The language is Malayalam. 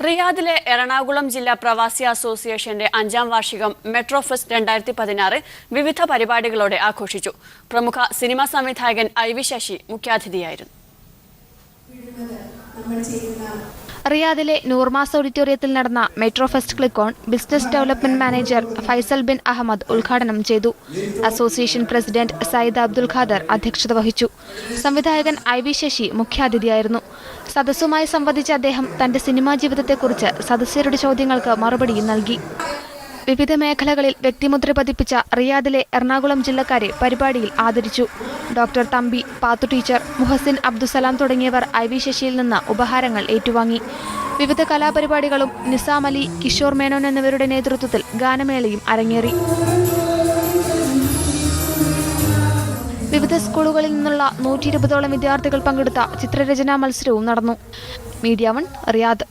റിയാദിലെ എറണാകുളം ജില്ലാ പ്രവാസി അസോസിയേഷന്റെ 5ാം വാർഷികം മെട്രോ ഫെസ്റ്റ് 2016 വിവിധ പരിപാടികളോടെ ആഘോഷിച്ചു. പ്രമുഖ സിനിമാ സംവിധായകൻ ഐവി ശശി മുഖ്യാതിഥിയായിരുന്നു. റിയാദിലെ നൂർമാസ് ഓഡിറ്റോറിയത്തിൽ നടന്ന metro fest click on business development manager Faisal bin Ahmed ഉദ്ഘാടനം ചെയ്തു. അസോസിയേഷൻ പ്രസിഡന്റ് സയ്യിദ് അബ്ദുൽ ഖാദർ അധ്യക്ഷത വഹിച്ചു. സംവിധായകൻ ഐവി ശശി മുഖ്യാതിഥിയായിരുന്നു. സദസ്സുമായി സംവദിച്ച അദ്ദേഹം തന്റെ സിനിമാ ജീവിതത്തെക്കുറിച്ച് സദസ്യരുടെ ചോദ്യങ്ങൾക്ക് മറുപടിയും നൽകി. വിവിധ മേഖലകളിൽ വ്യക്തിമുദ്ര പതിപ്പിച്ച റിയാദിലെ എറണാകുളം ജില്ലക്കാരെ പരിപാടിയിൽ ആദരിച്ചു. ഡോക്ടർ തമ്പി, പാത്തു ടീച്ചർ, മുഹസിൻ അബ്ദുസലാം തുടങ്ങിയവർ ഐവി ശശിയിൽ നിന്ന് ഉപഹാരങ്ങൾ ഏറ്റുവാങ്ങി. വിവിധ കലാപരിപാടികളും നിസാം അലി, കിഷോർ മേനോൻ എന്നിവരുടെ നേതൃത്വത്തിൽ ഗാനമേളയും അരങ്ങേറി. വിവിധ സ്കൂളുകളിൽ നിന്നുള്ള 120ഓളം വിദ്യാർത്ഥികൾ പങ്കെടുത്ത ചിത്രരചനാ മത്സരവും നടന്നു. Media 1 Riyadh.